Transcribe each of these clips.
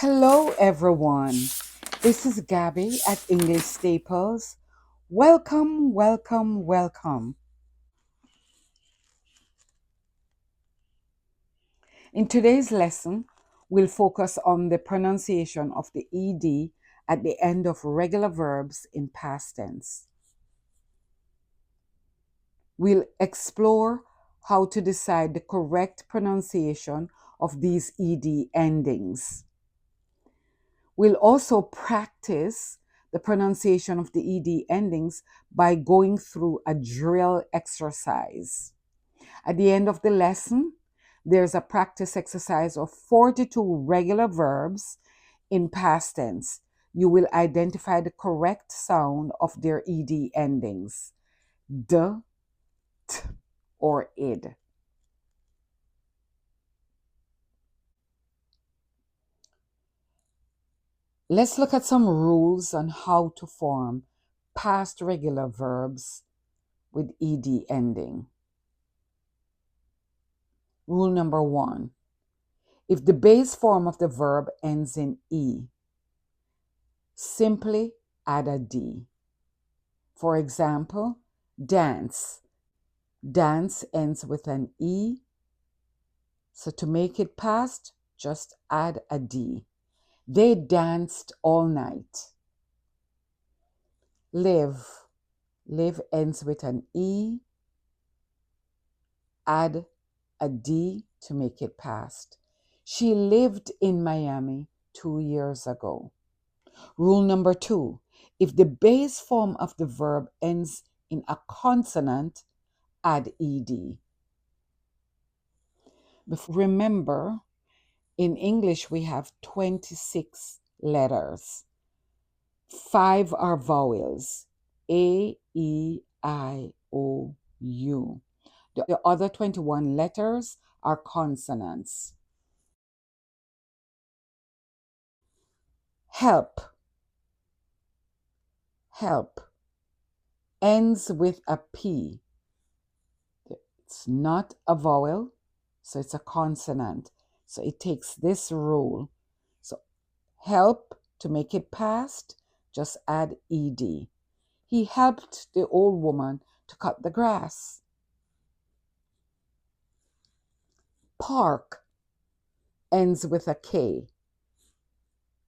Hello, everyone. This is Gabby at English Staples. Welcome, welcome, welcome. In today's lesson, we'll focus on the pronunciation of the ed at the end of regular verbs in past tense. We'll explore how to decide the correct pronunciation of these ed endings. We'll also practice the pronunciation of the ed endings by going through a drill exercise. At the end of the lesson, there's a practice exercise of 42 regular verbs in past tense. You will identify the correct sound of their ed endings: d, t, or id. Let's look at some rules on how to form past regular verbs with ed ending. Rule number 1. If the base form of the verb ends in E, simply add a D. For example, dance. Dance ends with an E, so to make it past, just add a D. They danced all night. Live. Live ends with an E, add a D to make it past. She lived in Miami 2 years ago. Rule number 2. If the base form of the verb ends in a consonant, add ed. Remember, in English we have 26 letters. 5 are vowels: A, E, I, O, U. The other 21 letters are consonants. Help. Help ends with a P. It's not a vowel, so it's a consonant. So it takes this rule. So help, to make it past, just add ed. He helped the old woman to cut the grass. Park ends with a K.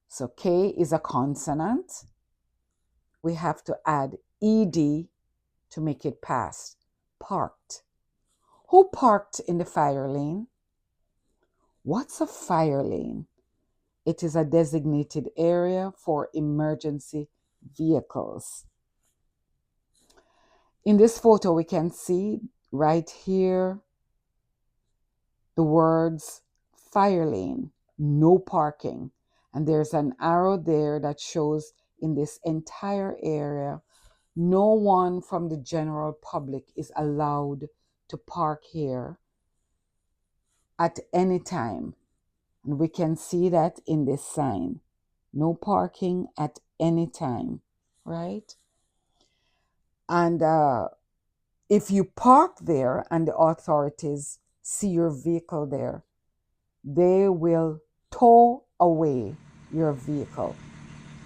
So K is a consonant. We have to add ed to make it past. Parked. Who parked in the fire lane? What's a fire lane? It is a designated area for emergency vehicles. In this photo, we can see right here the words fire lane, no parking. And there's an arrow there that shows in this entire area, no one from the general public is allowed to park here at any time. And we can see that in this sign. No parking at any time, right? And if you park there and the authorities see your vehicle there, they will tow away your vehicle.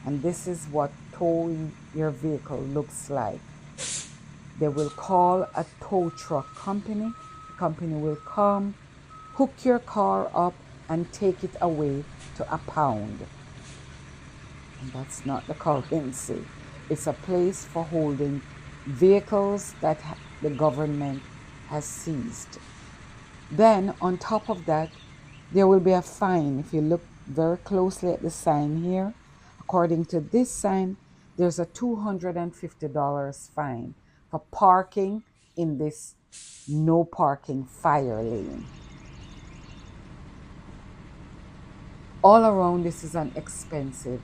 And this is what towing your vehicle looks like. They will call a tow truck company. The company will come, hook your car up, and take it away to a pound. And that's not the currency. It's a place for holding vehicles that the government has seized. Then, on top of that, there will be a fine. If you look very closely at the sign here, according to this sign, there's a $250 fine for parking in this no parking fire lane. All around, this is an expensive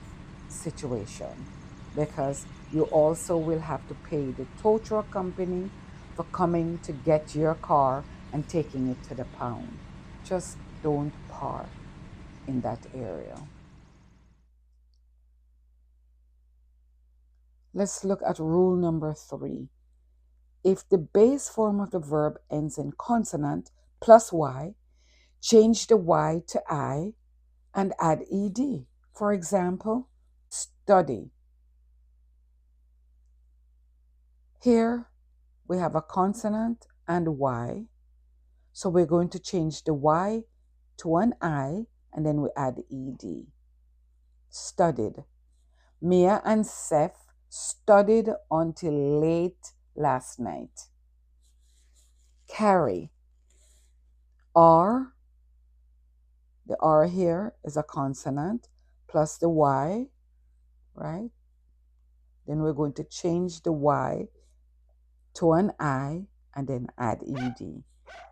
situation because you also will have to pay the tow truck company for coming to get your car and taking it to the pound. Just don't park in that area. Let's look at rule number 3. If the base form of the verb ends in consonant plus y, change the y to I and add ed. For example, study. Here we have a consonant and Y. So we're going to change the Y to an I and then we add ED. Studied. Mia and Seth studied until late last night. Carry. R. The R here is a consonant plus the Y, right? Then we're going to change the Y to an I and then add ED.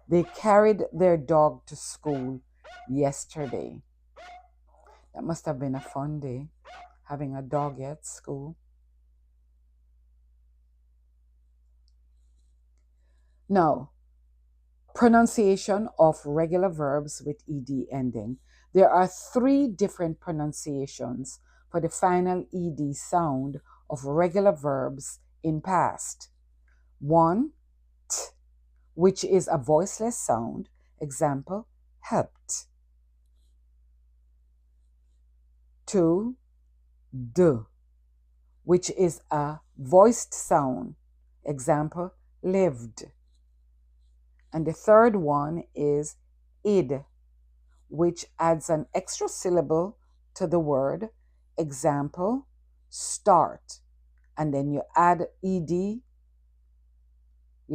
They carried their dog to school yesterday. That must have been a fun day, having a dog at school. Now, pronunciation of regular verbs with ed ending. There are 3 different pronunciations for the final ed sound of regular verbs in past. 1, t, which is a voiceless sound. Example, helped. 2, d, which is a voiced sound. Example, lived. And the third one is id, which adds an extra syllable to the word. Example, start. And then you add ed, you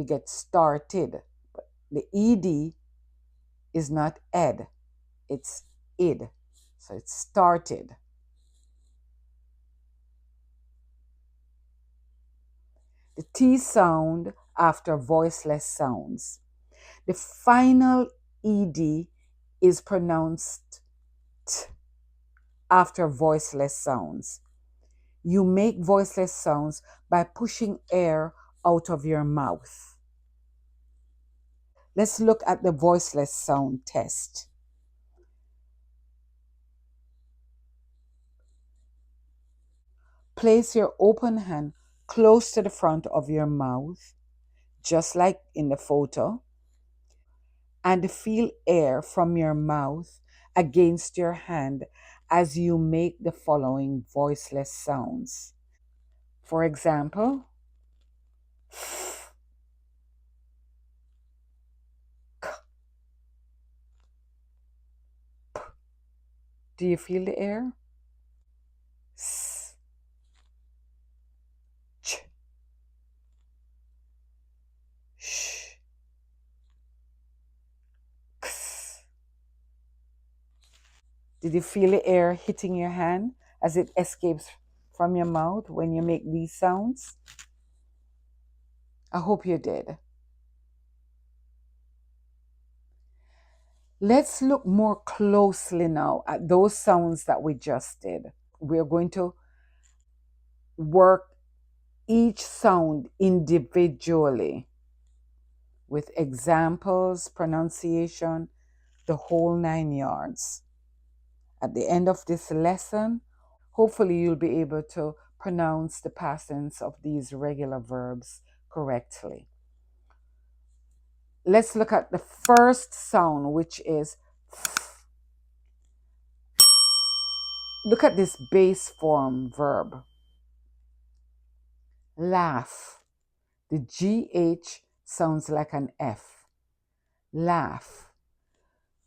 get started. But the ed is not ed, it's id. So it's started. The T sound after voiceless sounds. The final ed is pronounced t after voiceless sounds. You make voiceless sounds by pushing air out of your mouth. Let's look at the voiceless sound test. Place your open hand close to the front of your mouth, just like in the photo, and feel air from your mouth against your hand as you make the following voiceless sounds. For example, k, p. Do you feel the air? S, ch, sh, ks. Did you feel the air hitting your hand as it escapes from your mouth when you make these sounds? I hope you did. Let's look more closely now at those sounds that we just did. We're going to work each sound individually with examples, pronunciation, the whole 9 yards. At the end of this lesson, hopefully you'll be able to pronounce the past tense of these regular verbs correctly. Let's look at the first sound, which is f. Look at this base form verb. Laugh. The GH sounds like an F. Laugh.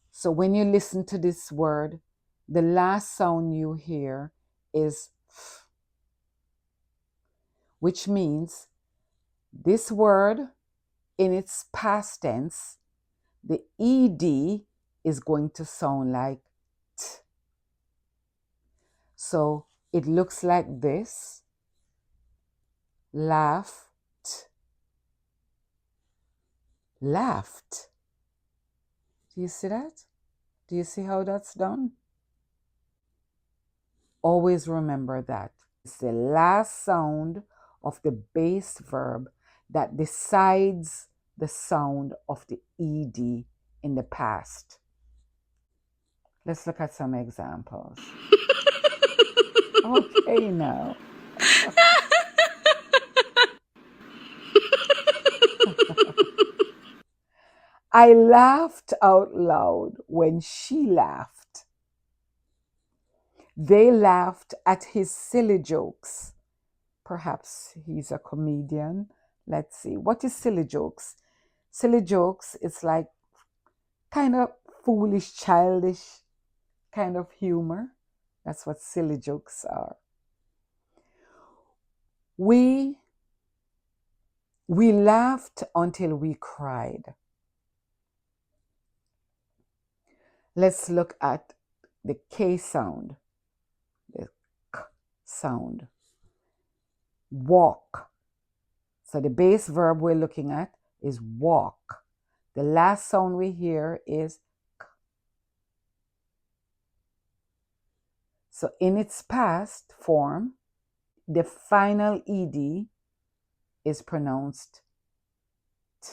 So when you listen to this word, the last sound you hear is f, which means this word in its past tense, the ed is going to sound like t. So it looks like this. Laughed. Laughed. Do you see that? Do you see how that's done? Always remember that. It's the last sound of the base verb that decides the sound of the ed in the past. Let's look at some examples. Okay, now. I laughed out loud when she laughed. They laughed at his silly jokes. Perhaps he's a comedian. Let's see. What is silly jokes? Silly jokes is like kind of foolish, childish kind of humor. That's what silly jokes are. We laughed until we cried. Let's look at the K sound, the K sound. Walk. So the base verb we're looking at is walk. The last sound we hear is K. So in its past form, the final ed is pronounced t.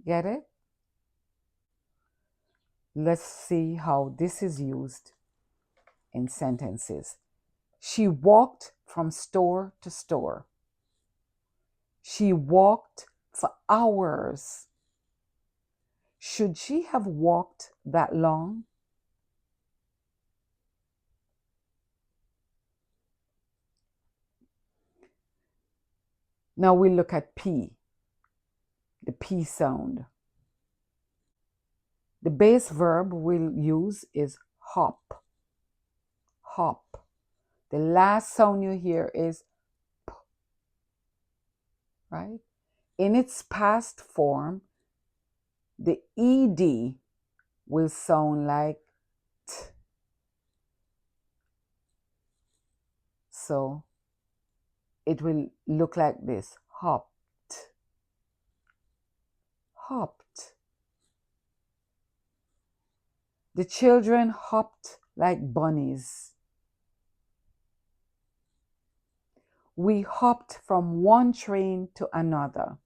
Get it? Let's see how this is used in sentences. She walked from store to store. She walked for hours. Should she have walked that long? Now we look at P, the P sound. The base verb we'll use is hop. Hop. The last sound you hear is P, right? In its past form, the ed will sound like t. So it will look like this: hopped, hopped. The children hopped like bunnies. We hopped from one train to another.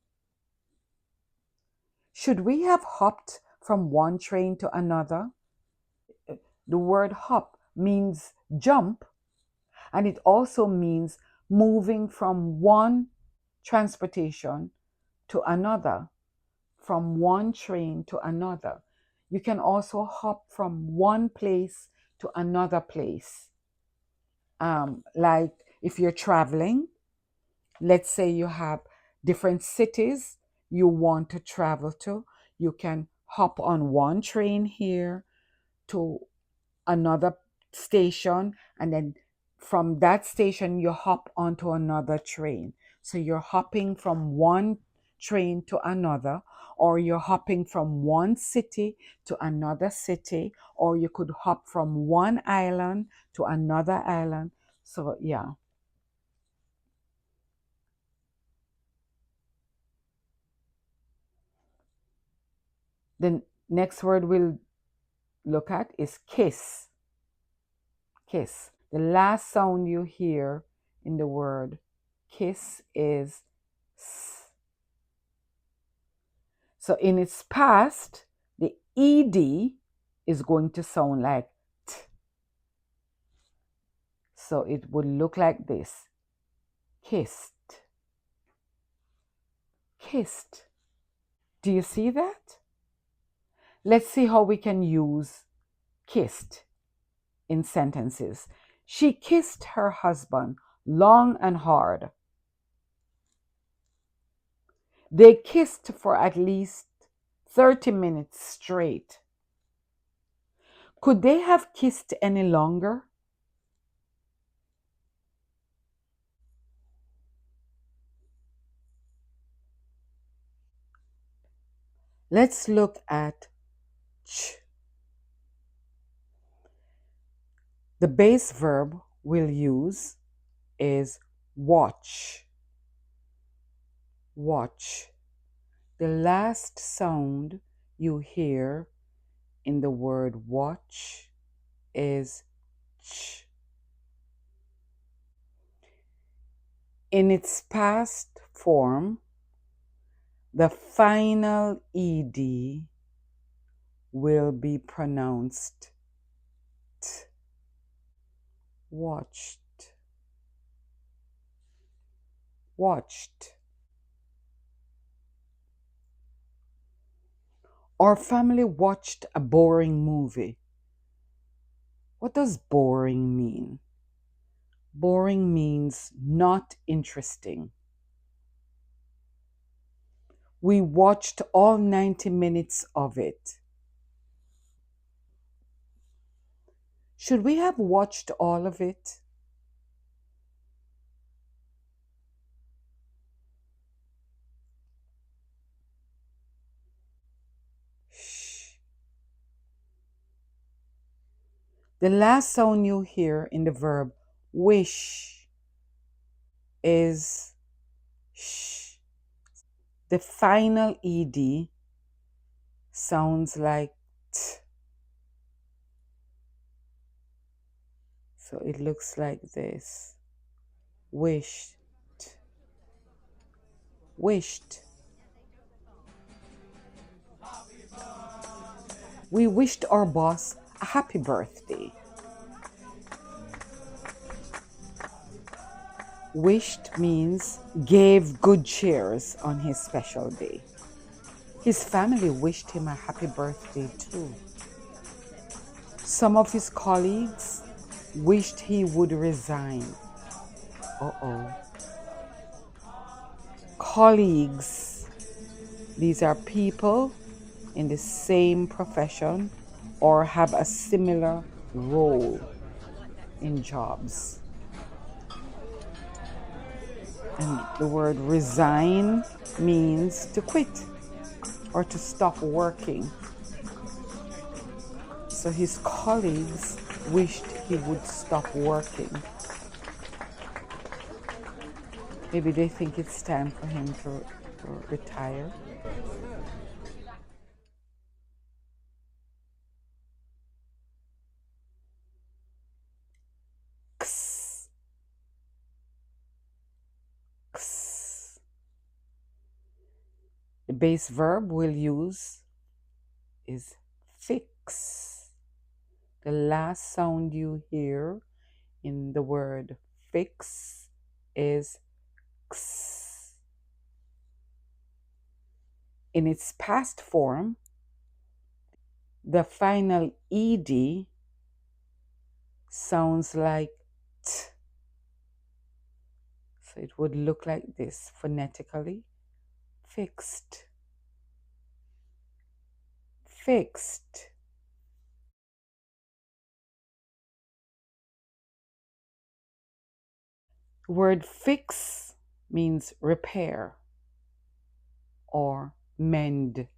Should we have hopped from one train to another? The word hop means jump, and it also means moving from one transportation to another, from one train to another. You can also hop from one place to another place. Like if you're traveling, let's say you have different cities you want to travel to, you can hop on one train here to another station, and then from that station you hop onto another train. So you're hopping from one train to another, or you're hopping from one city to another city, or you could hop from one island to another island. So yeah. The next word we'll look at is kiss. Kiss. The last sound you hear in the word kiss is s. So in its past, the ed is going to sound like t. So it would look like this: kissed, kissed. Do you see that? Let's see how we can use kissed in sentences. She kissed her husband long and hard. They kissed for at least 30 minutes straight. Could they have kissed any longer? Let's look at ch. The base verb we'll use is watch. Watch. The last sound you hear in the word watch is ch. In its past form, the final ed will be pronounced t. Watched. Watched. Our family watched a boring movie. What does boring mean? Boring means not interesting. We watched all 90 minutes of it. Should we have watched all of it? Shh. The last sound you hear in the verb wish is sh. The final ed sounds like t. So it looks like this. Wished. Wished. We wished our boss a happy birthday. Wished means gave good cheers on his special day. His family wished him a happy birthday too. Some of his colleagues wished he would resign. Uh-oh. Colleagues. These are people in the same profession or have a similar role in jobs. And the word resign means to quit or to stop working. So his colleagues wished he would stop working. Maybe they think it's time for him to retire. Ks. Ks. The base verb we'll use is fix. The last sound you hear in the word fix is ks. In its past form, the final ed sounds like t. So it would look like this phonetically. Fixed. Fixed. The word fix means repair or mend.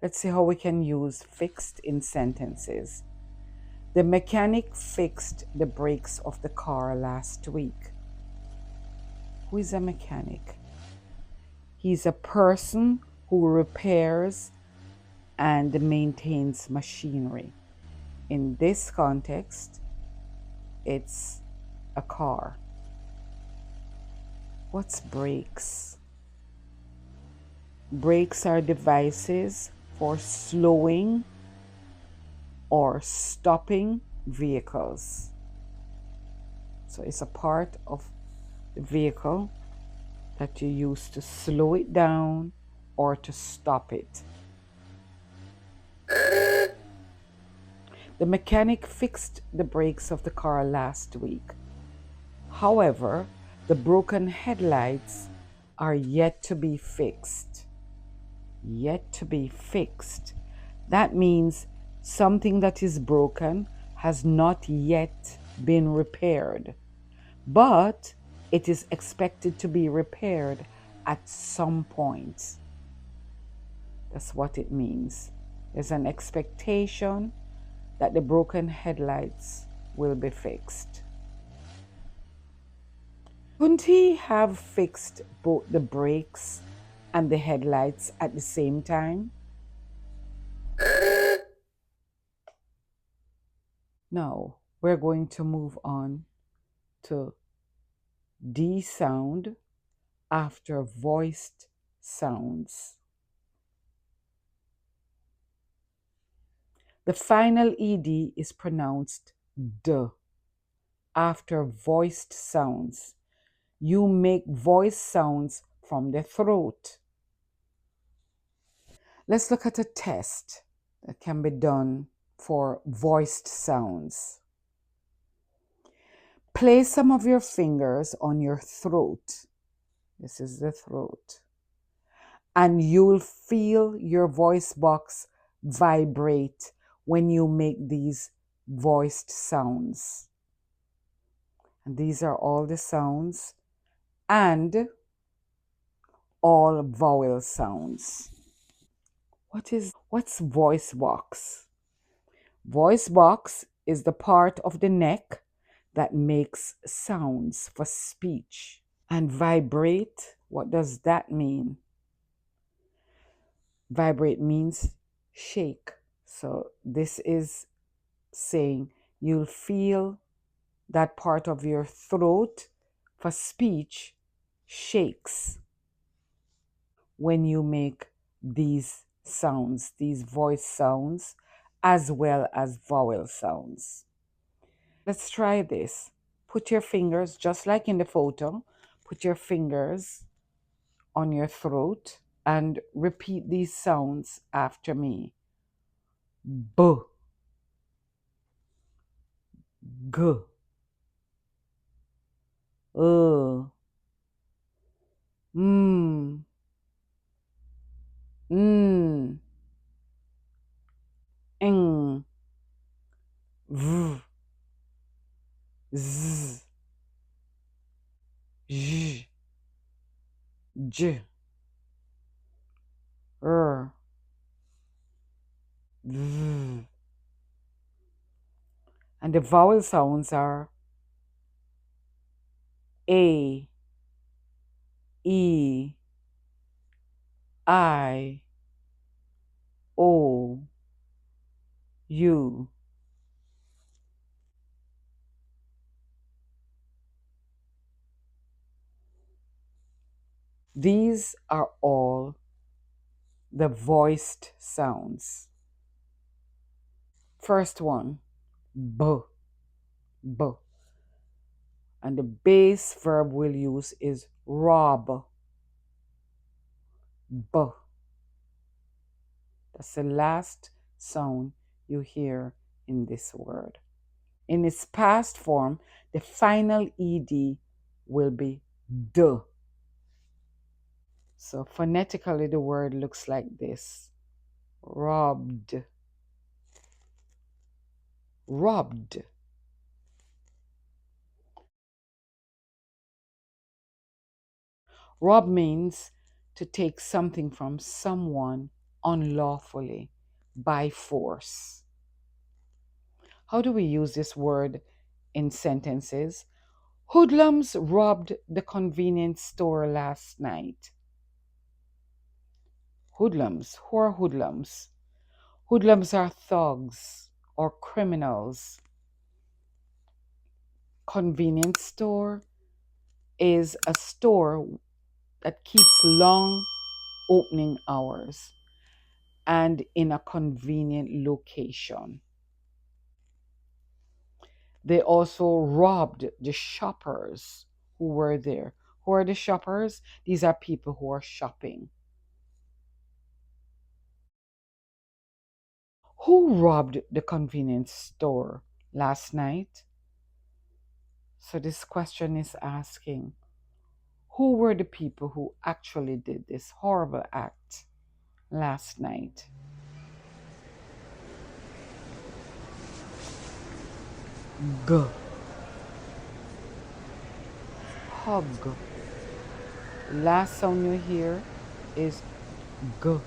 Let's see how we can use fixed in sentences. The mechanic fixed the brakes of the car last week. Who is a mechanic? He's a person who repairs and maintains machinery. In this context, it's a car. What's brakes? Brakes are devices for slowing or stopping vehicles. So it's a part of the vehicle that you use to slow it down or to stop it. The mechanic fixed the brakes of the car last week. However, the broken headlights are yet to be fixed. Yet to be fixed. That means something that is broken has not yet been repaired, but it is expected to be repaired at some point. That's what it means. There's an expectation that the broken headlights will be fixed. Couldn't he have fixed both the brakes and the headlights at the same time? Now, we're going to move on to D sound after voiced sounds. The final ed is pronounced d after voiced sounds. You make voice sounds from the throat. Let's look at a test that can be done for voiced sounds. Place some of your fingers on your throat. This is the throat. And you'll feel your voice box vibrate when you make these voiced sounds. And these are all the sounds and all vowel sounds. What's voice box? Voice box is the part of the neck that makes sounds for speech. And vibrate, what does that mean? Vibrate means shake. So this is saying you'll feel that part of your throat for speech shakes when you make these sounds, these voice sounds, as well as vowel sounds. Let's try this. Put your fingers, just like in the photo, put your fingers on your throat and repeat these sounds after me. B, g, mm, mm, ing, v, z, j, j, r, v. And the vowel sounds are A, E, I, O, U. These are all the voiced sounds. First one, B, B. And the base verb we'll use is rob, B. That's the last sound you hear in this word. In its past form, the final ed will be d. So phonetically, the word looks like this: robbed, robbed. Rob means to take something from someone unlawfully, by force. How do we use this word in sentences? Hoodlums robbed the convenience store last night. Hoodlums. Who are hoodlums? Hoodlums are thugs or criminals. Convenience store is a store that keeps long opening hours and in a convenient location. They also robbed the shoppers who were there. Who are the shoppers? These are people who are shopping. Who robbed the convenience store last night? So this question is asking, who were the people who actually did this horrible act last night? G. Hug. Last sound you hear is G.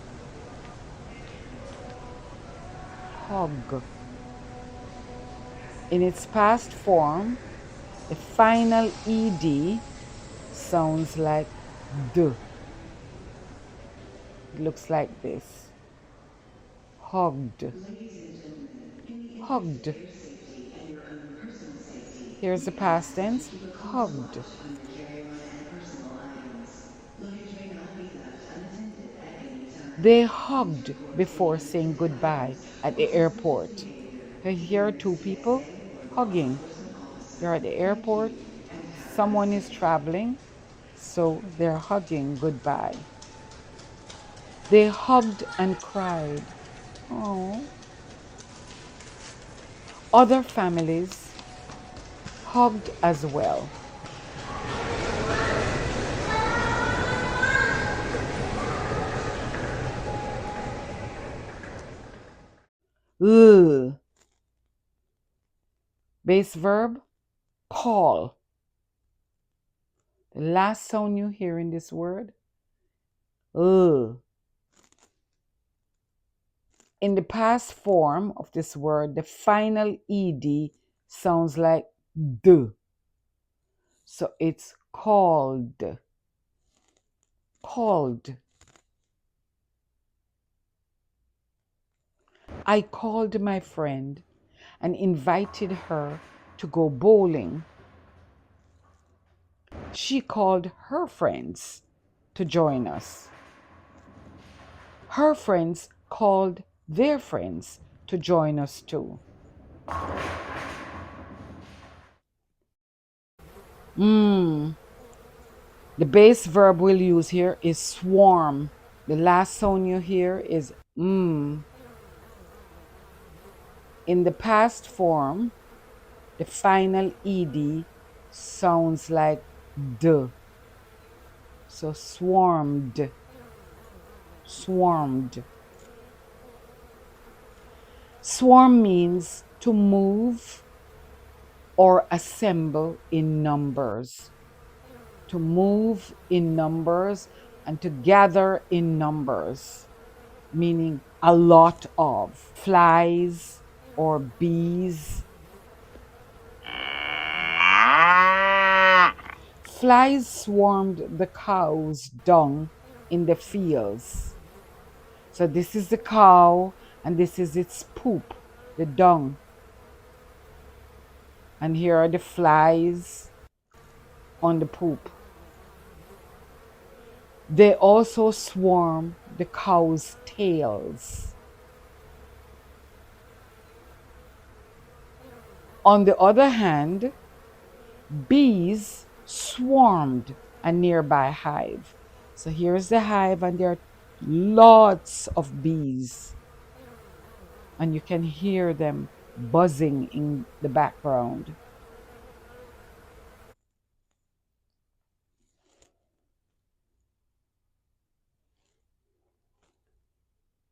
Hug. In its past form, the final ed sounds like D. It looks like this. Hugged. Ladies and gentlemen, in the interest of Hugged. your safety and your own personal safety, Here's the we ask past that you tense. keep a close Hugged. watch on your carry-on and personal items. Luggage may not be left unattended at any time. They Please hugged report before stealing saying missing goodbye items at or the suspicious airport. behavior to the Here are two nearest people TSA or law hugging. enforcement They're officer. at the Thank airport. you and have a Someone nice is day. traveling, so they're hugging goodbye. They hugged and cried. Oh. Other families hugged as well. Ugh. Base verb, call. The last sound you hear in this word, ugh. In the past form of this word, the final ed sounds like d. So it's called. Called. I called my friend and invited her to go bowling. She called her friends to join us. Her friends called their friends to join us too. The base verb we'll use here is swarm. The last sound you hear is mm. In the past form, the final ed sounds like d. So swarmed. Swarmed. Swarm means to move or assemble in numbers. To move in numbers and to gather in numbers, meaning a lot of flies or bees. Flies swarmed the cow's dung in the fields. So this is the cow and this is its poop, the dung. And here are the flies on the poop. They also swarm the cow's tails. On the other hand, bees swarmed a nearby hive. So here's the hive, and there are lots of bees. And you can hear them buzzing in the background.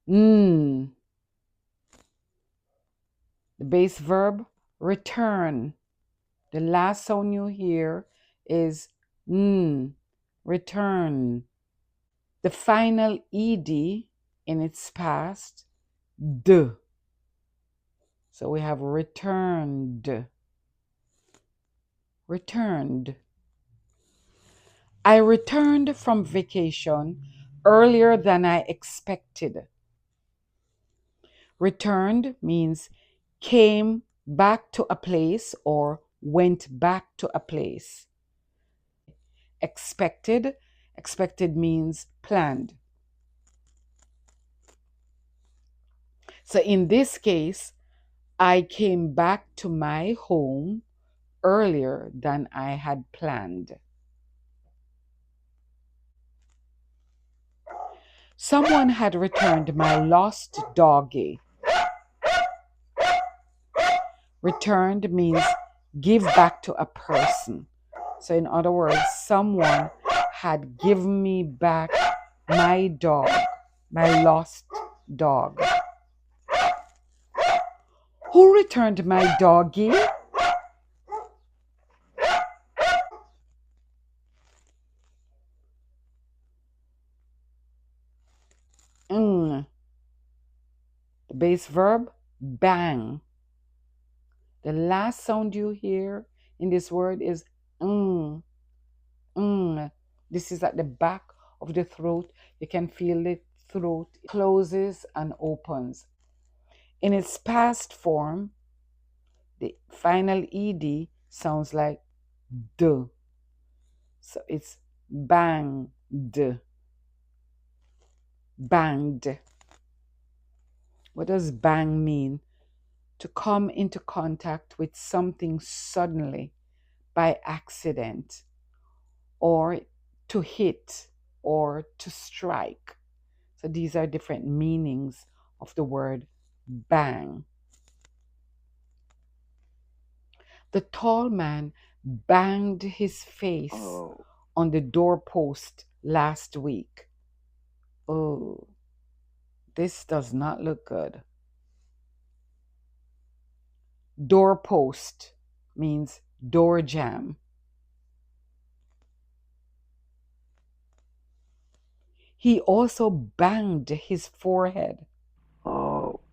The base verb, return. The last sound you hear is return. The final ed in its past, d. So we have returned. Returned. I returned from vacation earlier than I expected. Returned means came back to a place or went back to a place. Expected. Expected means planned. So in this case, I came back to my home earlier than I had planned. Someone had returned my lost doggie. Returned means give back to a person. So in other words, someone had given me back my dog, my lost dog. Who returned my doggie? The base verb, bang. The last sound you hear in this word is mm. This is at the back of the throat. You can feel the throat closes and opens. In its past form, the final ed sounds like d. So it's banged. Banged. What does bang mean? To come into contact with something suddenly by accident, or to hit or to strike. So these are different meanings of the word bang. The tall man banged his face on the doorpost last week. Oh, this does not look good. Doorpost means door jam. He also banged his forehead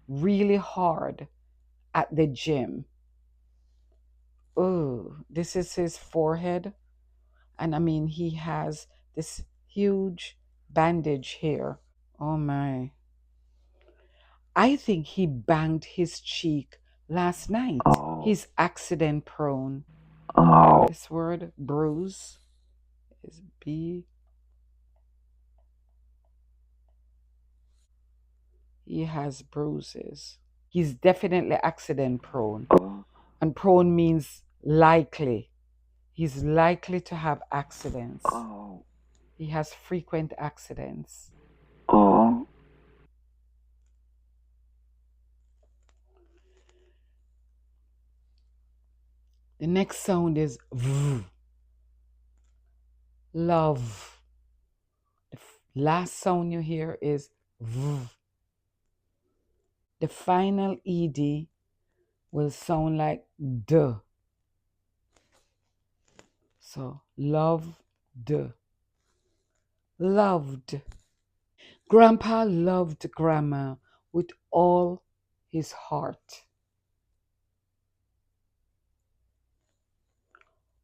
really hard at the gym. Oh, this is his forehead. And I mean, he has this huge bandage here. Oh my. I think he banged his cheek last night. He's accident prone. This word, bruise, is B. He has bruises. He's definitely accident prone. And prone means likely. He's likely to have accidents. He has frequent accidents. The next sound is V. Love. The last sound you hear is V. The final ED will sound like D. So, loved. Loved. Grandpa loved Grandma with all his heart.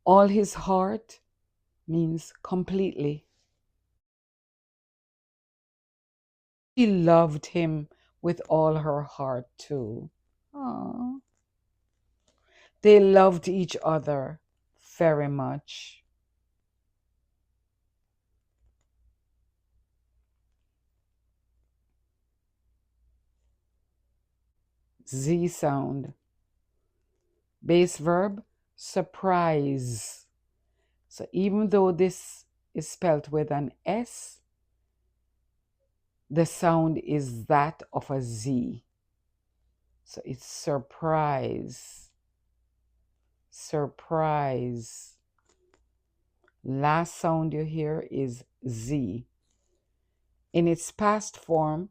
All his heart means completely. She loved him with all her heart too. Aww. They loved each other very much. Z sound. Base verb, surprise. So even though this is spelt with an S, the sound is that of a Z. So it's surprise. Surprise. Last sound you hear is Z. In its past form,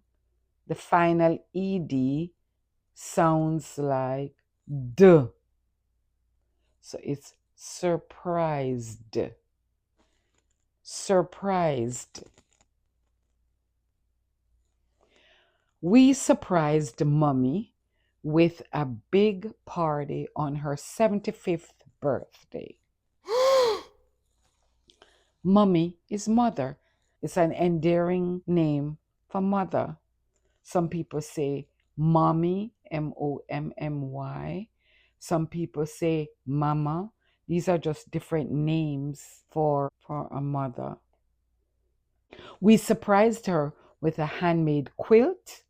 the final ED sounds like D. So it's surprised. Surprised. We surprised Mummy with a big party on her 75th birthday. Mummy is mother. It's an endearing name for mother. Some people say mommy, Mommy. Some people say mama. These are just different names for a mother. We surprised her with a handmade quilt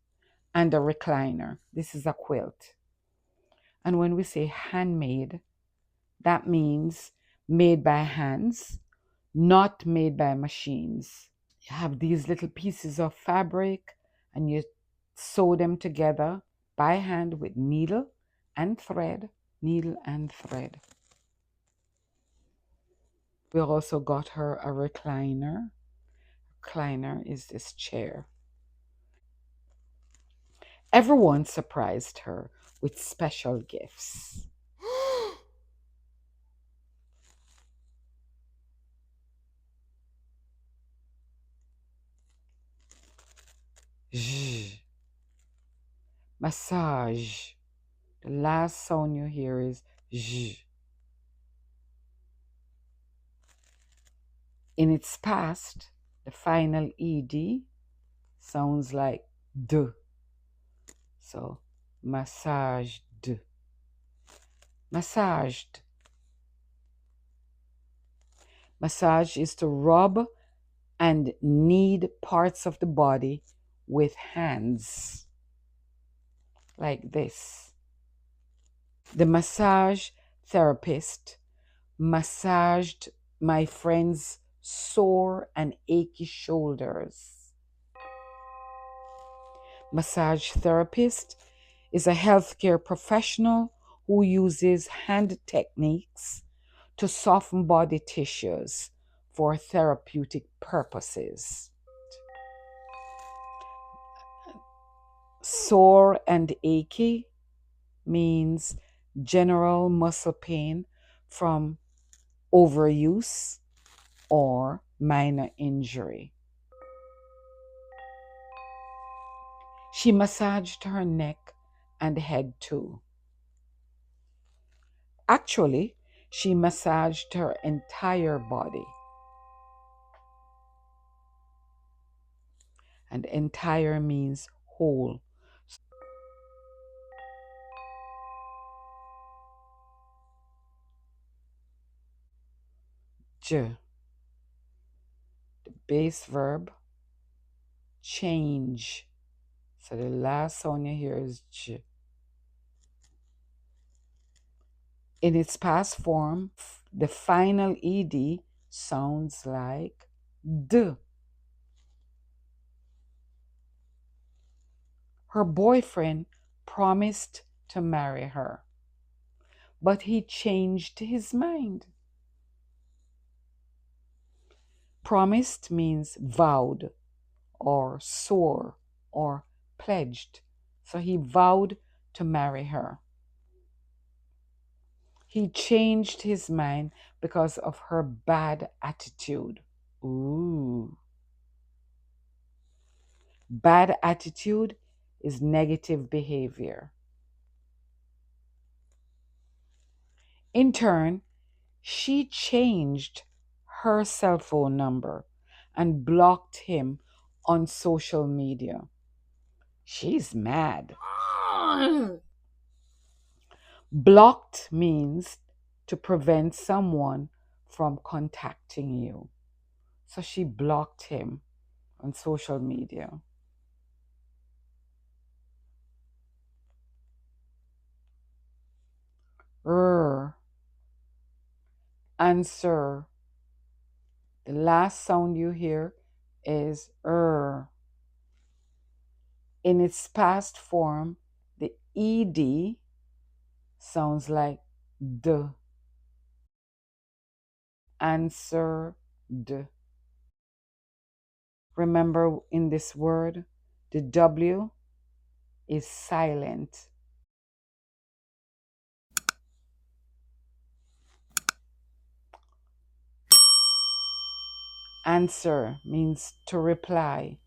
and a recliner. This is a quilt. And when we say handmade, that means made by hands, not made by machines. You have these little pieces of fabric and you sew them together by hand with needle and thread. Needle and thread. We also got her a recliner. Recliner is this chair. Everyone surprised her with special gifts. Zh. Massage. The last sound you hear is zh. In its past, the final ed sounds like d. So massaged. Massaged. Massage is to rub and knead parts of the body with hands, like this. The massage therapist massaged my friend's sore and achy shoulders. Massage therapist is a healthcare professional who uses hand techniques to soften body tissues for therapeutic purposes. Sore and achy means general muscle pain from overuse or minor injury. She massaged her neck and head too. Actually, she massaged her entire body. And entire means whole. J, the base verb, change. So the last sound you hear is J. In its past form, the final ed sounds like D. Her boyfriend promised to marry her, but he changed his mind. Promised means vowed or swore or pledged. So he vowed to marry her. He changed his mind because of her bad attitude. Ooh. Bad attitude is negative behavior. In turn, she changed her cell phone number and blocked him on social media. She's mad. Blocked means to prevent someone from contacting you. So she blocked him on social media. Answer. The last sound you hear is In its past form, the ed sounds like d. Answered. Remember, in this word, the W is silent. Answer means to reply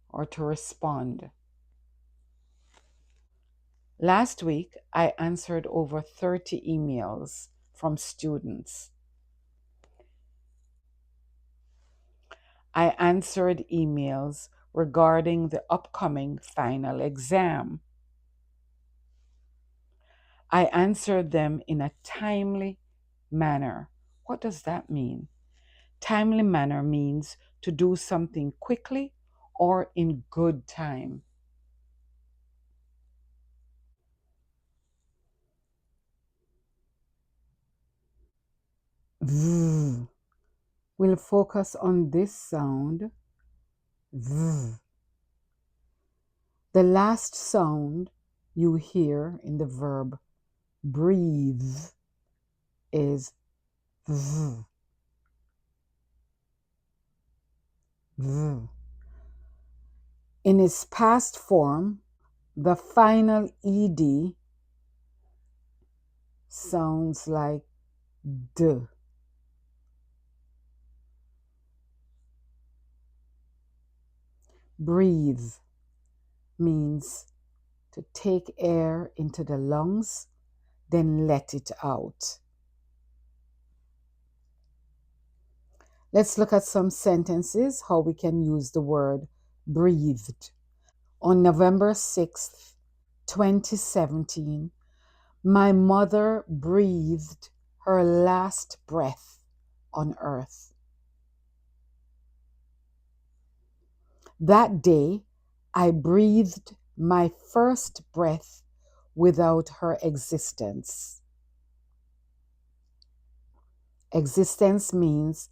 or to respond. Last week, I answered over 30 emails from students. I answered emails regarding the upcoming final exam. I answered them in a timely manner. What does that mean? Timely manner means to do something quickly or in good time. V. We'll focus on this sound. V. The last sound you hear in the verb breathe is V. V. In its past form, the final ed sounds like D. Breathe means to take air into the lungs, then let it out. Let's look at some sentences, how we can use the word breathed. On November 6th, 2017, my mother breathed her last breath on earth. That day, I breathed my first breath without her existence. Existence means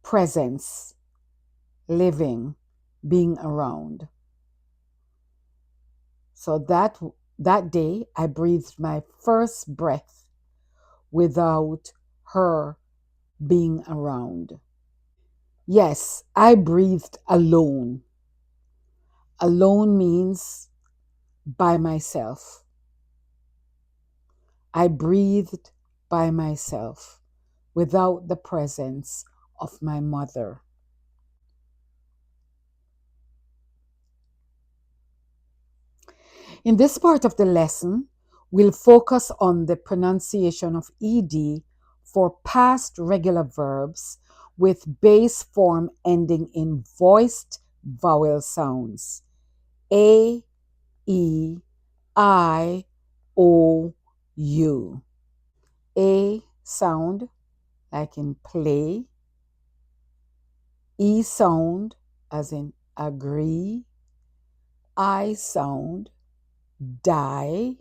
presence, living, being around. So that day I breathed my first breath without her being around. Yes, I breathed alone. Alone means by myself. I breathed by myself without the presence of my mother. In this part of the lesson, we'll focus on the pronunciation of ed for past regular verbs with base form ending in voiced vowel sounds. A, E, I, O, U. A sound like in play. E sound as in agree. I sound die.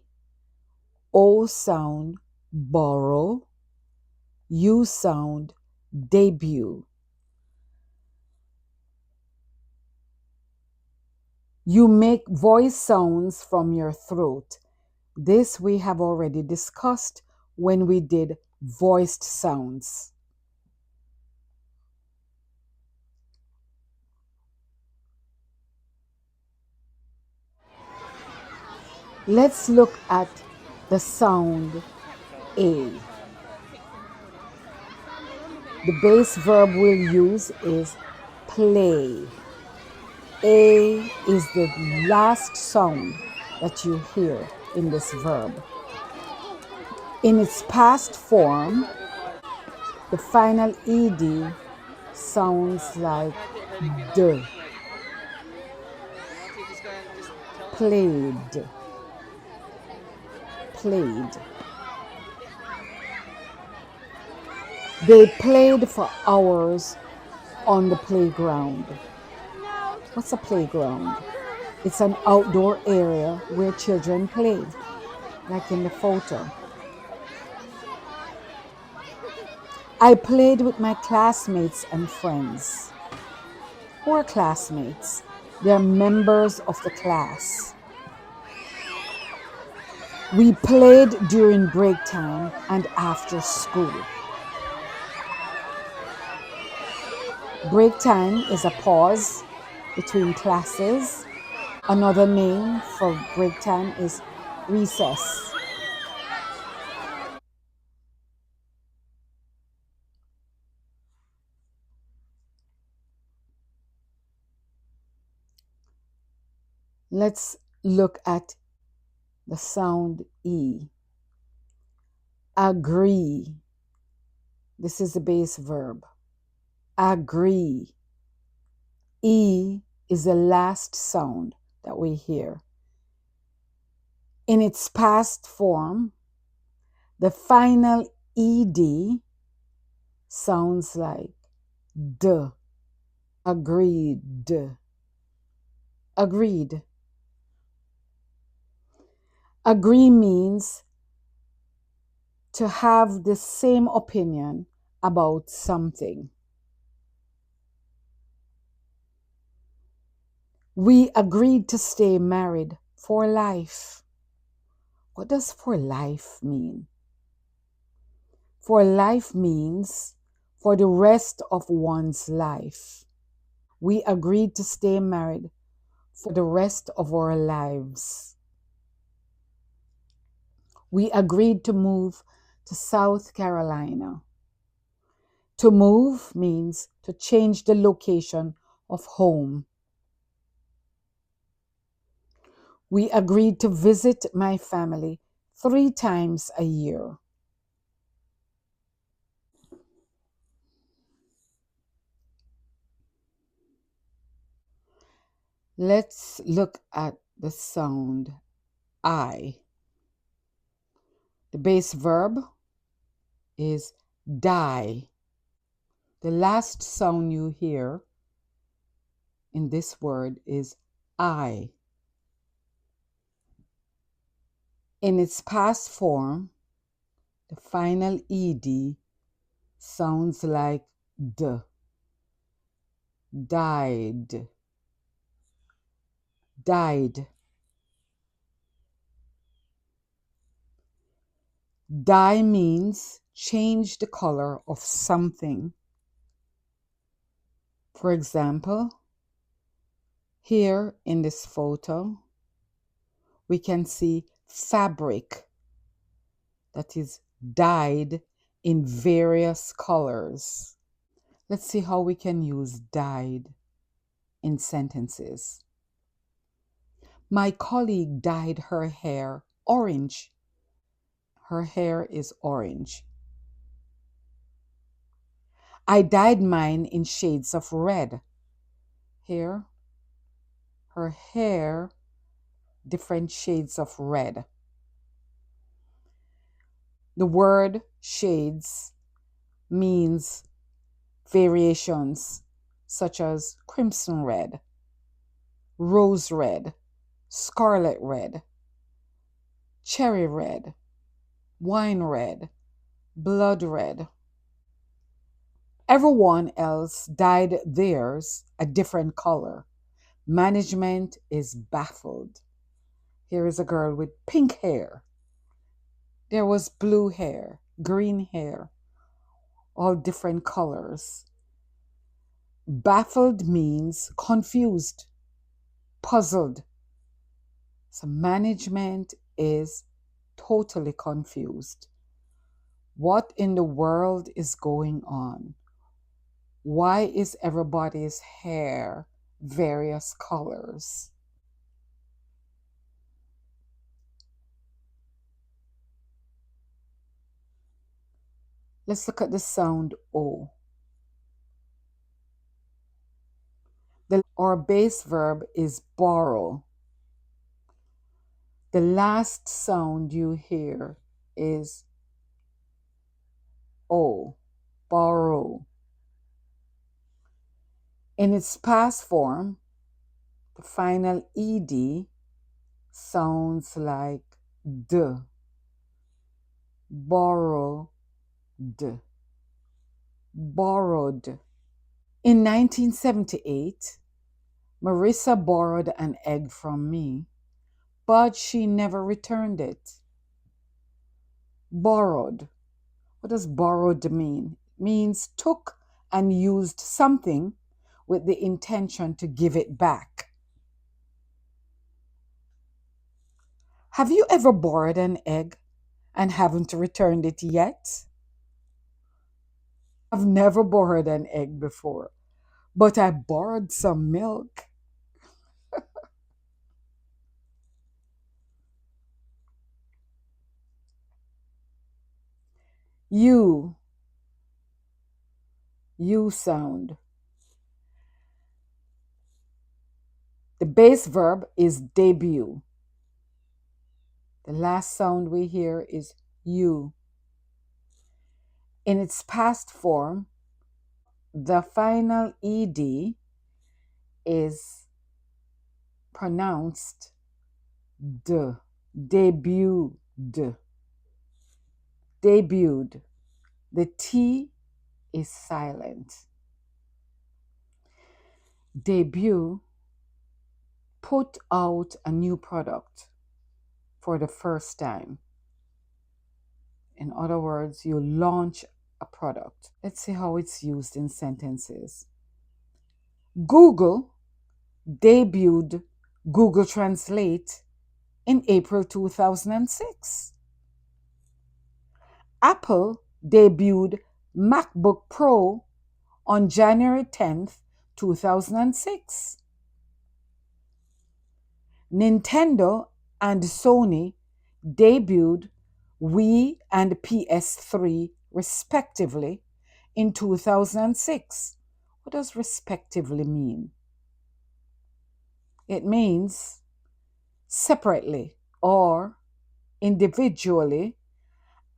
O sound borrow. U sound debut. You make voice sounds from your throat. This we have already discussed when we did voiced sounds. Let's look at the sound A. The base verb we'll use is play. A is the last sound that you hear in this verb. In its past form, the final ed sounds like d. Played. Played. They played for hours on the playground. What's a playground? It's an outdoor area where children play, like in the photo. I played with my classmates and friends. Who are classmates? They're members of the class. We played during break time and after school. Break time is a pause between classes. Another name for break time is recess. Let's look at the sound E. Agree. This is the base verb. Agree. E is the last sound that we hear. In its past form, the final ed sounds like d. Agreed. Agreed. Agree means to have the same opinion about something. We agreed to stay married for life. What does for life mean? For life means for the rest of one's life. We agreed to stay married for the rest of our lives. We agreed to move to South Carolina. To move means to change the location of home. We agreed to visit my family 3 times a year. Let's look at the sound I. The base verb is die. The last sound you hear in this word is I. In its past form, the final ed sounds like d. Died. Died. Dye means change the color of something. For example, here in this photo, we can see fabric that is dyed in various colors. Let's see how we can use dyed in sentences. My colleague dyed her hair orange. Her hair is orange. I dyed mine in shades of red. Here, her hair, different shades of red. The word shades means variations such as crimson red, rose red, scarlet red, cherry red, wine red, blood red. Everyone else dyed theirs a different color. Management is baffled. Here is a girl with pink hair. There was blue hair, green hair, all different colors. Baffled means confused, puzzled. So management is totally confused. What in the world is going on? Why is everybody's hair various colors? Let's look at the sound O. Our base verb is borrow. The last sound you hear is O, borrow. In its past form, the final ed sounds like d, borrowed, borrowed. In 1978, Marissa borrowed an egg from me, but she never returned it. Borrowed. What does borrowed mean? It means took and used something with the intention to give it back. Have you ever borrowed an egg and haven't returned it yet? I've never borrowed an egg before, but I borrowed some milk. You, you sound. The base verb is debut. The last sound we hear is you. In its past form, the final ed is pronounced d. Debuted. Debuted. The T is silent. Debut, put out a new product for the first time. In other words, you launch a product. Let's see how it's used in sentences. Google debuted Google Translate in April 2006. Apple debuted MacBook Pro on January 10th, 2006. Nintendo and Sony debuted Wii and PS3 respectively in 2006. What does respectively mean? It means separately or individually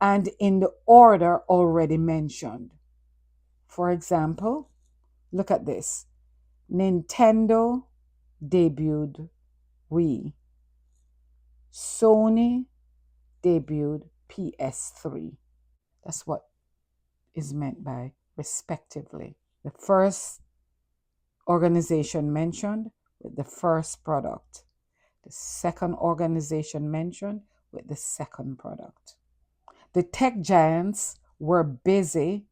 and in the order already mentioned. For example, look at this. Nintendo debuted Wii. Sony debuted PS3. That's what is meant by respectively. The first organization mentioned with the first product. The second organization mentioned with the second product. The tech giants were busy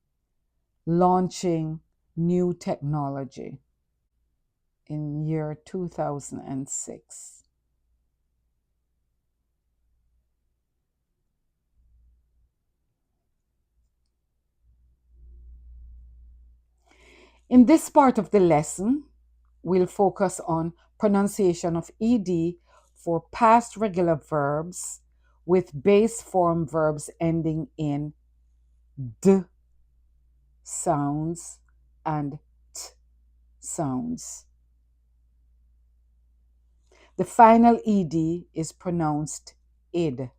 launching new technology in year 2006. In this part of the lesson, we'll focus on pronunciation of ed for past regular verbs with base form verbs ending in d sounds and t sounds. The final ed is pronounced id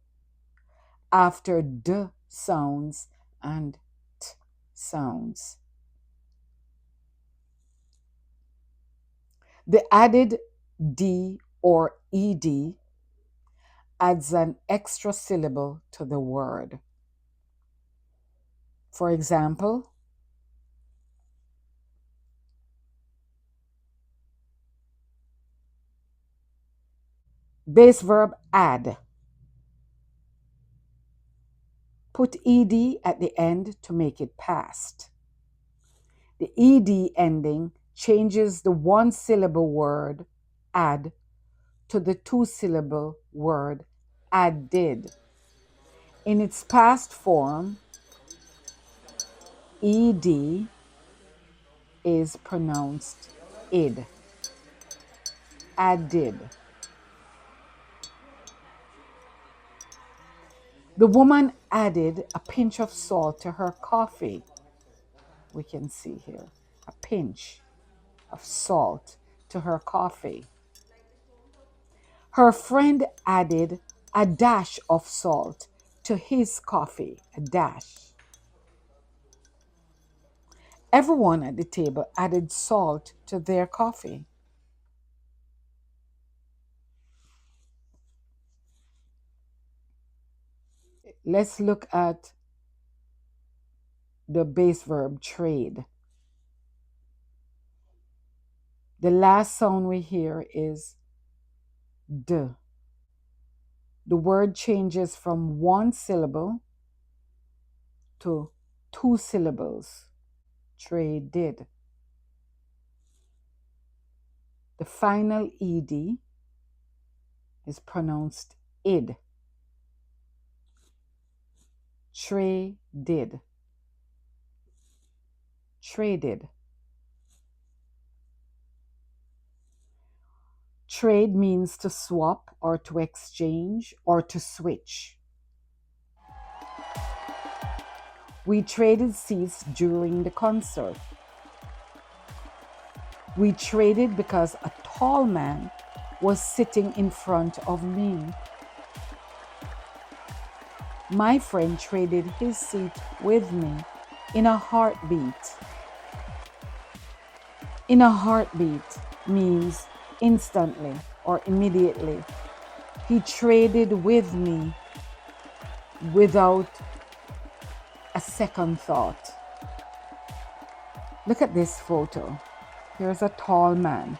after d sounds and t sounds. The added d or ed adds an extra syllable to the word. For example, base verb add. Put ed at the end to make it past. The ed ending changes the one syllable word add to the two syllable word added. In its past form, ed is pronounced id. Added. The woman added a pinch of salt to her coffee. We can see here a pinch of salt to her coffee. Her friend added a dash of salt to his coffee. A dash. Everyone at the table added salt to their coffee. Let's look at the base verb trade. The last sound we hear is d. The word changes from one syllable to two syllables. Traded. The final ed is pronounced id. Traded. Traded. Trade means to swap or to exchange or to switch. We traded seats during the concert. We traded because a tall man was sitting in front of me. My friend traded his seat with me in a heartbeat. In a heartbeat means instantly or immediately. He traded with me without a second thought. Look at this photo. Here's a tall man.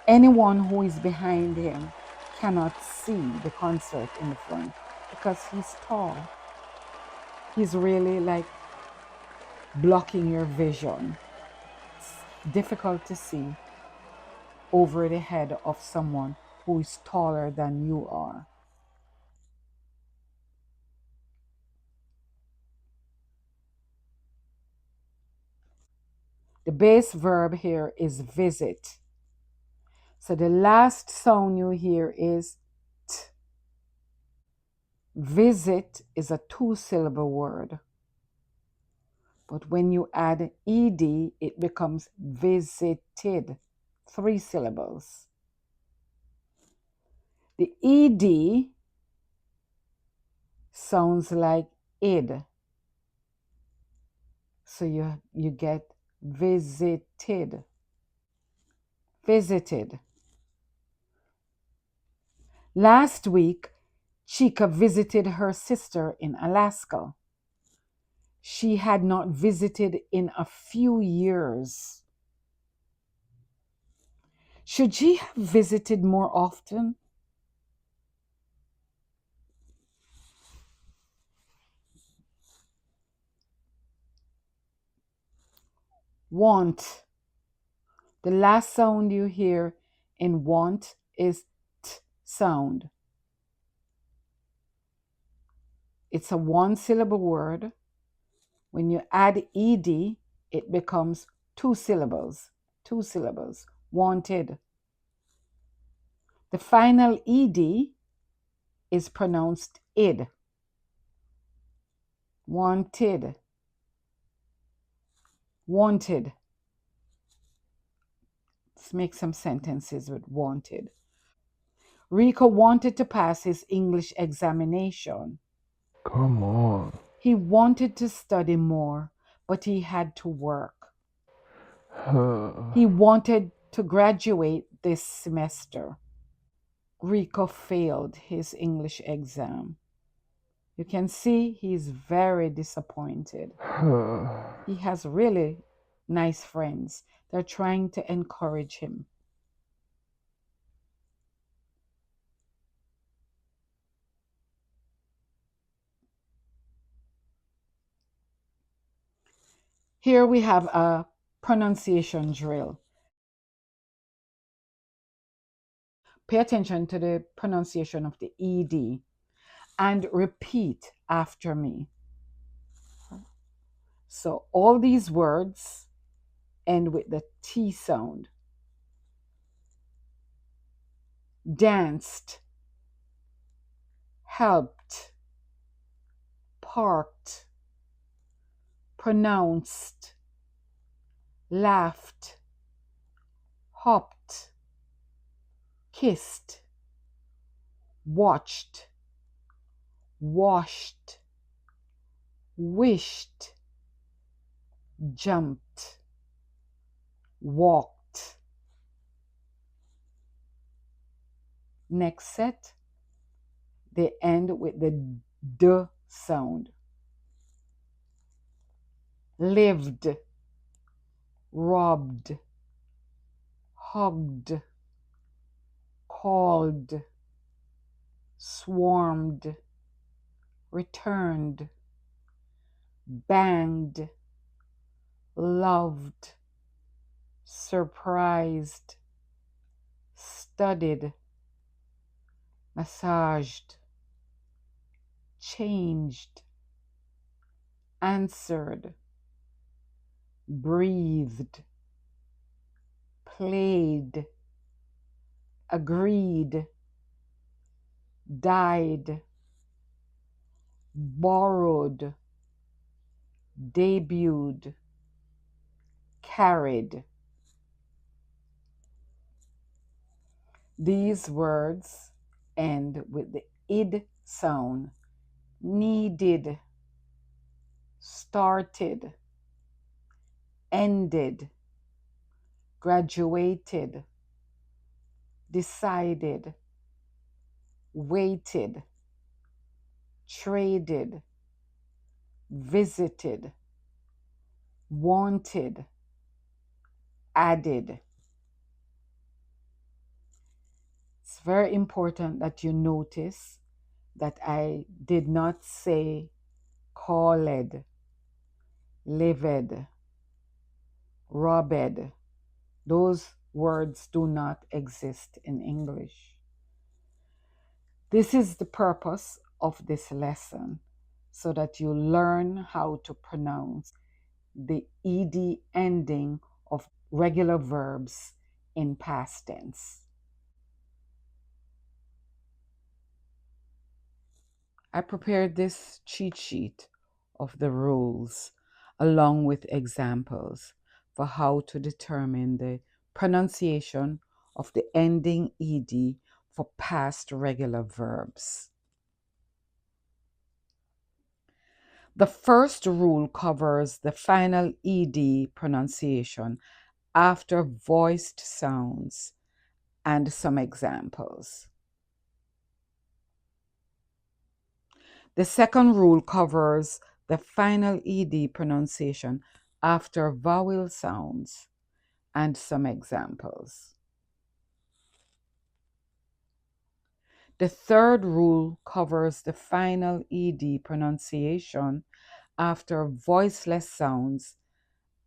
Anyone who is behind him cannot see the concert in the front because he's tall. He's really like blocking your vision. It's difficult to see over the head of someone who is taller than you are. The base verb here is visit. So the last sound you hear is t. Visit is a two-syllable word. But when you add ed, it becomes visited, three syllables. The ed sounds like id. So you get visited. Visited. Last week, Chica visited her sister in Alaska. She had not visited in a few years. Should she have visited more often? Want. The last sound you hear in want is t sound. It's a one syllable word. When you add ed, it becomes two syllables. Two syllables. Wanted. The final ed is pronounced id. Wanted. Wanted. Let's make some sentences with wanted. Rico wanted to pass his English examination. Come on. He wanted to study more, but he had to work. He wanted to graduate this semester. Rico failed his English exam. You can see he's very disappointed. He has really nice friends. They're trying to encourage him. Here we have a pronunciation drill. Pay attention to the pronunciation of the ED and repeat after me. So all these words end with the T sound. Danced, helped, parked, pronounced, laughed, hopped, kissed, watched, washed, wished, jumped, walked. Next set, they end with the D sound. Lived, robbed, hugged, called, swarmed, returned, banged, loved, surprised, studied, massaged, changed, answered, breathed, played, agreed, died, borrowed, debuted, carried. These words end with the id sound. Needed, started, ended, graduated, decided, waited, traded, visited, wanted, added. It's very important that you notice that I did not say called, lived, robbed. Those words do not exist in English. This is the purpose of this lesson, so that you learn how to pronounce the ed ending of regular verbs in past tense. I prepared this cheat sheet of the rules along with examples for how to determine the pronunciation of the ending ed for past regular verbs. The first rule covers the final ed pronunciation after voiced sounds and some examples. The second rule covers the final ed pronunciation after vowel sounds and some examples. The third rule covers the final ed pronunciation after voiceless sounds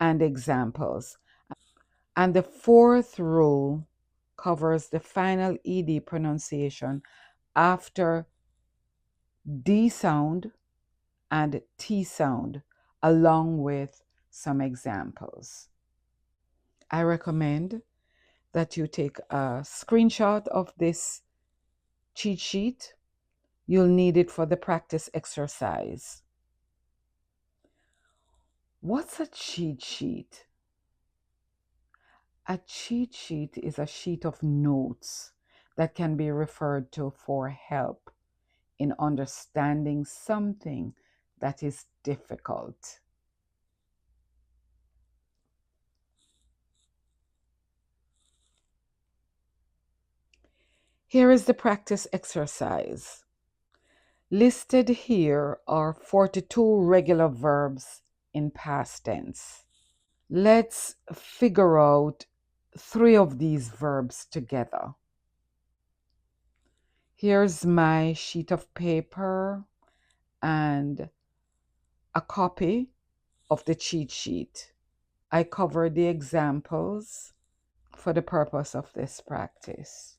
and examples. And the fourth rule covers the final ed pronunciation after D sound and T sound, along with some examples. I recommend that you take a screenshot of this cheat sheet. You'll need it for the practice exercise. What's a cheat sheet? A cheat sheet is a sheet of notes that can be referred to for help in understanding something that is difficult. Here is the practice exercise. Listed here are 42 regular verbs in past tense. Let's figure out 3 of these verbs together. Here's my sheet of paper and a copy of the cheat sheet. I covered the examples for the purpose of this practice.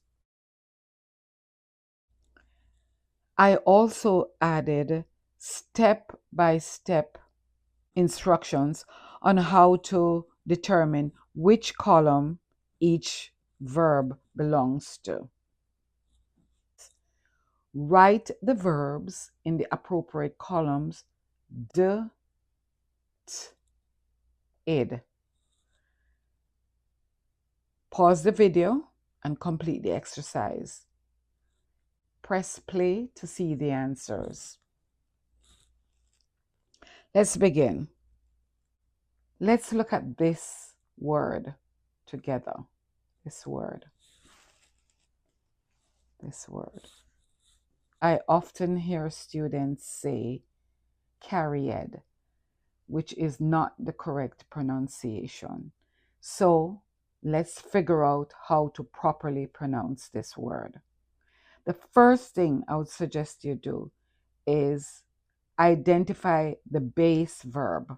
I also added step-by-step instructions on how to determine which column each verb belongs to. Write the verbs in the appropriate columns, d, t, id. Pause the video and complete the exercise. Press play to see the answers. Let's begin. Let's look at this word together. This word. I often hear students say carried, which is not the correct pronunciation. So let's figure out how to properly pronounce this word. The first thing I would suggest you do is identify the base verb,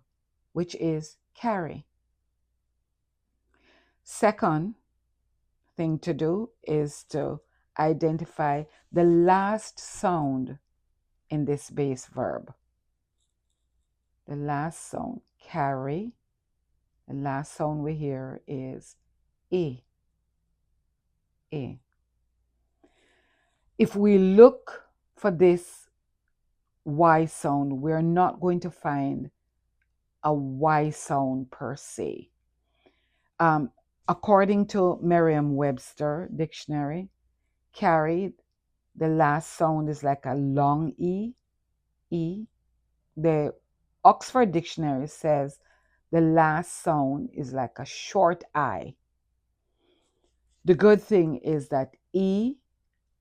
which is carry. Second thing to do is to identify the last sound in this base verb. The last sound, carry. The last sound we hear is E. E. If we look for this Y sound, we're not going to find a Y sound per se. According to Merriam-Webster dictionary, carried, the last sound is like a long E. E. The Oxford Dictionary says the last sound is like a short I. The good thing is that E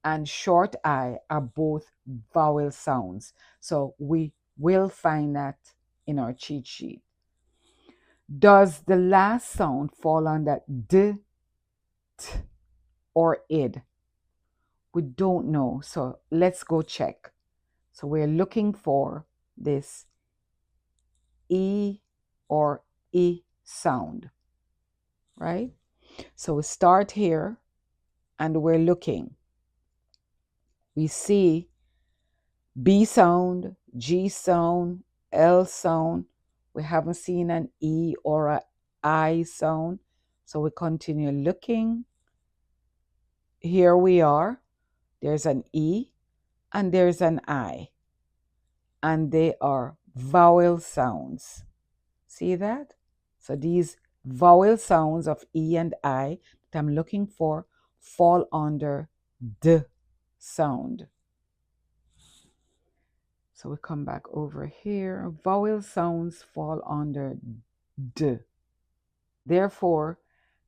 and short I are both vowel sounds. So we will find that in our cheat sheet. Does the last sound fall under D, T, or id? We don't know. So let's go check. So we're looking for this E or E sound, right? So we start here and we're looking. We see B sound, G sound, L sound. We haven't seen an E or a I sound. So we continue looking. Here we are. There's an E and there's an I. And they are vowel sounds. See that? So these vowel sounds of E and I that I'm looking for fall under D sound. So we come back over here. Vowel sounds fall under D. Therefore,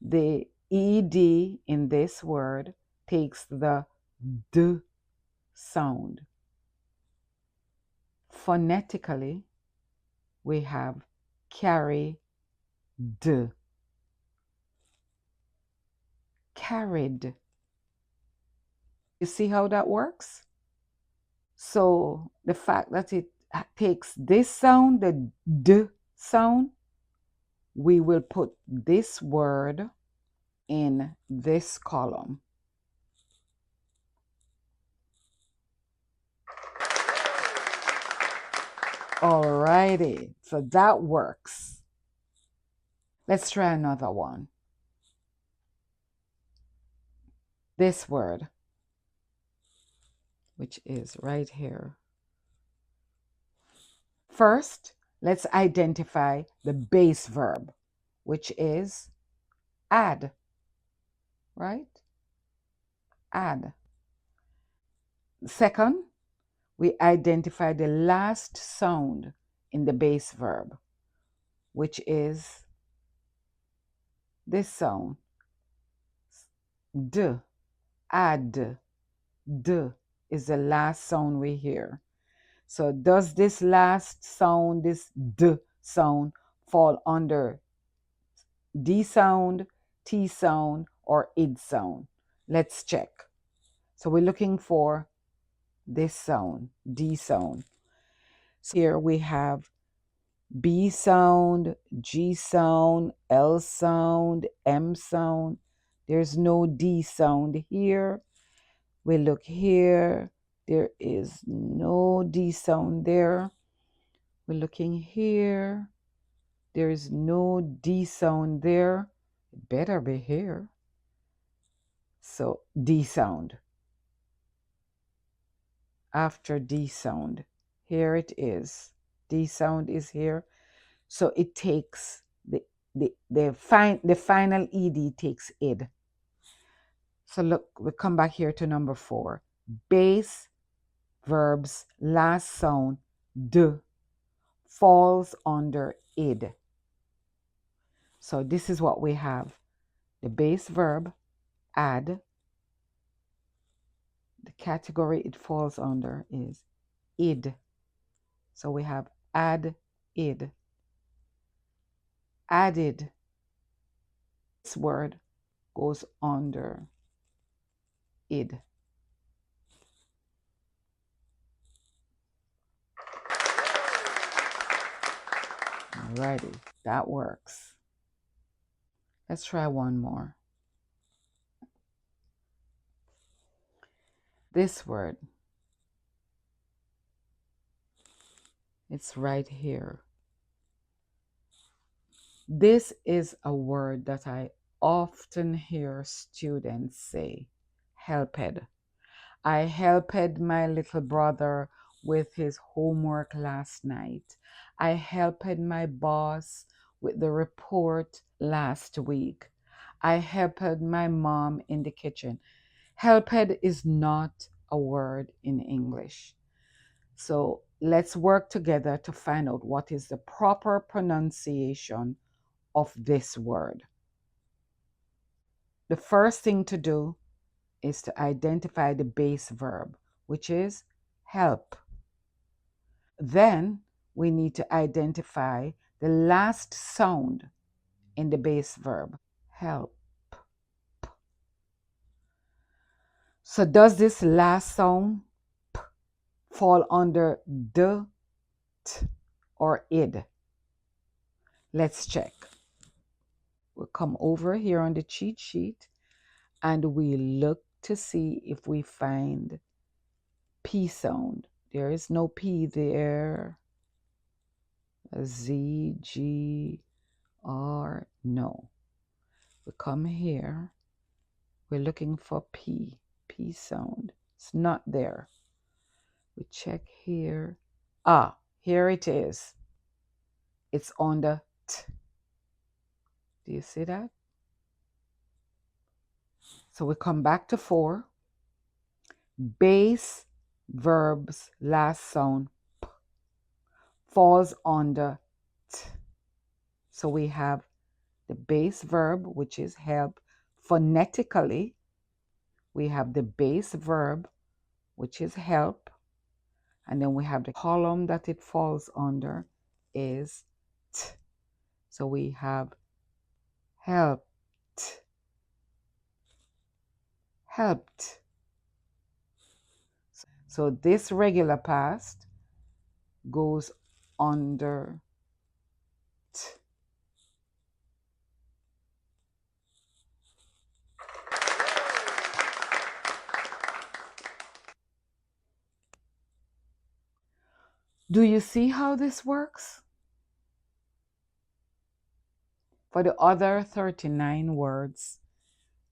the ED in this word takes the D sound. Phonetically, we have carry D. Carried. You see how that works? So the fact that it takes this sound, the D sound, we will put this word in this column. Alrighty, so that works. Let's try another one. This word, which is right here. First, let's identify the base verb, which is add, right? Add. Second, we identify the last sound in the base verb, which is this sound, d. Add. D is the last sound we hear. So does this last sound, this d sound, fall under D sound, T sound, or id sound? Let's check. So we're looking for this sound, D sound. So here we have B sound, G sound, L sound, M sound. There's no D sound here. We look here. There is no D sound there. We're looking here. There is no D sound there. It better be here. So D sound. After D sound, here it is. D sound is here. So it takes the final ed takes id. So look, we come back here to number 4. Base verbs last sound d falls under id. So this is what we have. The base verb add, the category it falls under is id. So we have add id. Added. This word goes under id. Alrighty, that works. Let's try one more. This word, it's right here. This is a word that I often hear students say, helped. I helped my little brother with his homework last night. I helped my boss with the report last week. I helped my mom in the kitchen. Helped is not a word in English. So let's work together to find out what is the proper pronunciation of this word. The first thing to do is to identify the base verb, which is help. Then we need to identify the last sound in the base verb, help. So does this last sound fall under d, t, or id? Let's check. We'll come over here on the cheat sheet and we look to see if we find P sound. There is no P there. A Z, G, R, no. We come here. We're looking for P sound. It's not there. We check here. Ah, here it is. It's on the T. Do you see that? So we come back to 4. Base verbs last sound P falls on the T. So we have the base verb, which is help. Phonetically, we have the base verb, which is help. And then we have the column that it falls under is T. So we have helped. Helped. So this regular past goes under T. Do you see how this works? For the other 39 words,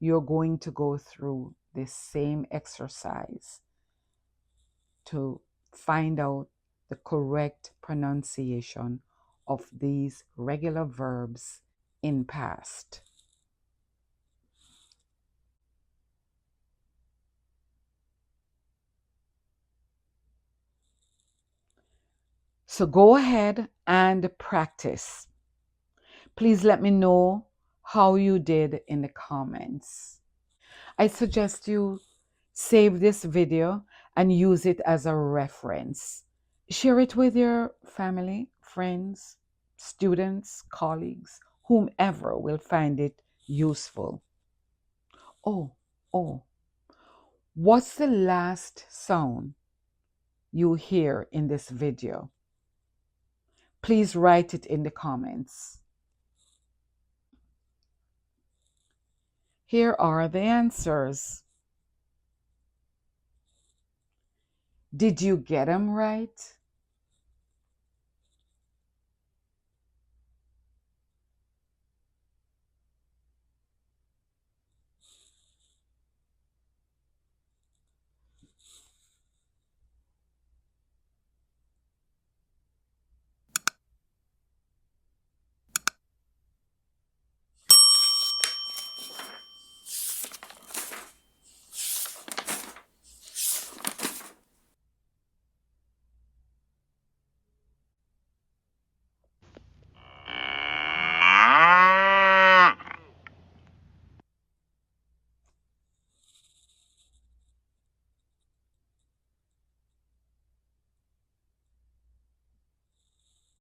you're going to go through this same exercise to find out the correct pronunciation of these regular verbs in past. So go ahead and practice. Please let me know how you did in the comments. I suggest you save this video and use it as a reference. Share it with your family, friends, students, colleagues, whomever will find it useful. Oh, oh, what's the last sound you hear in this video? Please write it in the comments. Here are the answers. Did you get them right?